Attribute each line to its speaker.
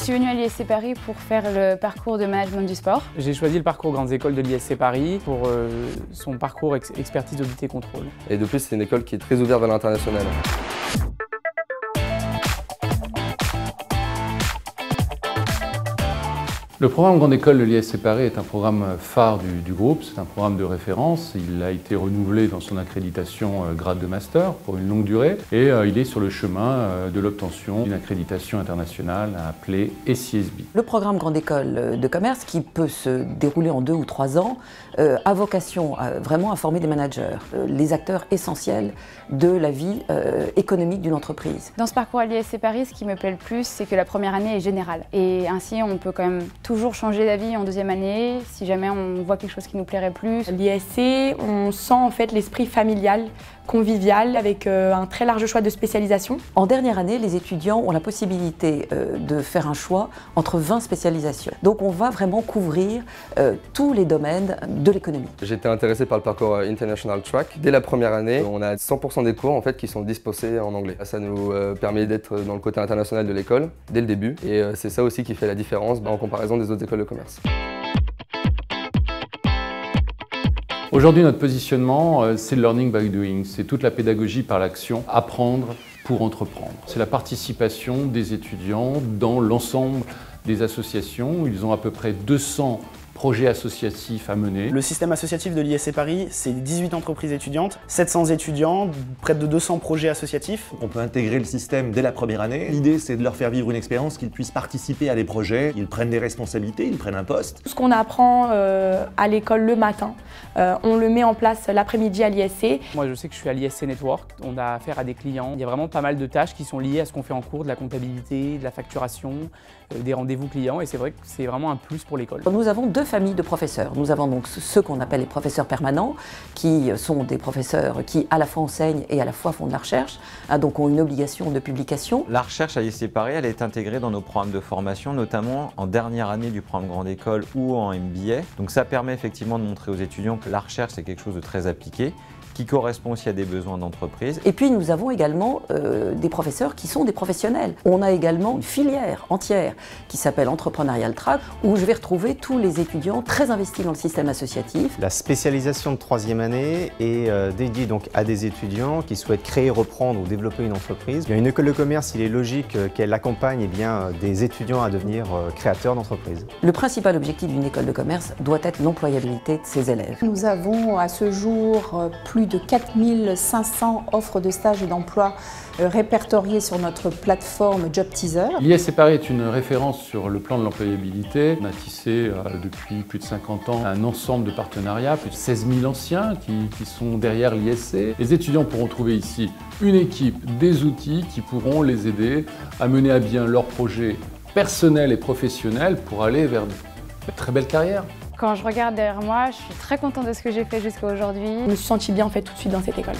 Speaker 1: suis venue à l'ISC Paris pour faire le parcours de management du sport.
Speaker 2: J'ai choisi le parcours Grandes Écoles de l'ISC Paris pour son parcours expertise, audit et contrôle.
Speaker 3: Et de plus, c'est une école qui est très ouverte vers l'international.
Speaker 4: Le programme Grande École de l'ISC Paris est un programme phare du groupe, c'est un programme de référence. Il a été renouvelé dans son accréditation grade de master pour une longue durée et il est sur le chemin de l'obtention d'une accréditation internationale appelée ECSB.
Speaker 5: Le programme Grande École de commerce, qui peut se dérouler en 2 ou 3 ans, a vocation vraiment à former des managers, les acteurs essentiels de la vie économique d'une entreprise.
Speaker 1: Dans ce parcours à l'ISC Paris, ce qui me plaît le plus, c'est que la première année est générale. Et ainsi, on peut quand même toujours changer d'avis en deuxième année, si jamais on voit quelque chose qui nous plairait plus.
Speaker 6: L'ISC, on sent en fait l'esprit familial, convivial, avec un très large choix de spécialisation.
Speaker 5: En dernière année, les étudiants ont la possibilité de faire un choix entre 20 spécialisations. Donc on va vraiment couvrir tous les domaines de l'économie.
Speaker 3: J'étais intéressé par le parcours International Track. Dès la première année, on a 100% des cours en fait, qui sont disposés en anglais. Ça nous permet d'être dans le côté international de l'école dès le début. Et c'est ça aussi qui fait la différence en comparaison des autres écoles de commerce.
Speaker 4: Aujourd'hui, notre positionnement, c'est le learning by doing, c'est toute la pédagogie par l'action, apprendre pour entreprendre. C'est la participation des étudiants dans l'ensemble des associations. Ils ont à peu près 200 projets associatifs à mener.
Speaker 7: Le système associatif de l'ISC Paris, c'est 18 entreprises étudiantes, 700 étudiants, près de 200 projets associatifs.
Speaker 8: On peut intégrer le système dès la première année. L'idée, c'est de leur faire vivre une expérience, qu'ils puissent participer à des projets, ils prennent des responsabilités, ils prennent un poste.
Speaker 6: Tout ce qu'on apprend à l'école le matin, on le met en place l'après-midi à l'ISC.
Speaker 2: Moi, je sais que je suis à l'ISC Network, on a affaire à des clients. Il y a vraiment pas mal de tâches qui sont liées à ce qu'on fait en cours, de la comptabilité, de la facturation, des rendez-vous clients, et c'est vrai que c'est vraiment un plus pour l'école.
Speaker 5: Nous avons 2 familles de professeurs. Nous avons donc ceux qu'on appelle les professeurs permanents, qui sont des professeurs qui à la fois enseignent et à la fois font de la recherche, donc ont une obligation de publication.
Speaker 9: La recherche à l'ISC Paris, elle est intégrée dans nos programmes de formation, notamment en dernière année du programme Grande École ou en MBA. Donc ça permet effectivement de montrer aux étudiants que la recherche, c'est quelque chose de très appliqué, qui correspond aussi à des besoins d'entreprise.
Speaker 5: Et puis nous avons également des professeurs qui sont des professionnels. On a également une filière entière qui s'appelle Entrepreneurial Track, où je vais retrouver tous les étudiants très investis dans le système associatif.
Speaker 10: La spécialisation de 3e année est dédiée donc à des étudiants qui souhaitent créer, reprendre ou développer une entreprise. Une école de commerce, il est logique qu'elle accompagne des étudiants à devenir créateurs d'entreprise.
Speaker 5: Le principal objectif d'une école de commerce doit être l'employabilité de ses élèves.
Speaker 11: Nous avons à ce jour plus de 4500 offres de stage et d'emploi répertoriées sur notre plateforme Job Teaser.
Speaker 4: L'ISC Paris est une référence sur le plan de l'employabilité. On a tissé depuis plus de 50 ans un ensemble de partenariats, plus de 16 000 anciens qui sont derrière l'ISC. Les étudiants pourront trouver ici une équipe, des outils qui pourront les aider à mener à bien leurs projets personnels et professionnels pour aller vers de très belles carrières.
Speaker 1: Quand je regarde derrière moi, je suis très contente de ce que j'ai fait jusqu'à aujourd'hui.
Speaker 6: Je me suis sentie bien en fait tout de suite dans cette école.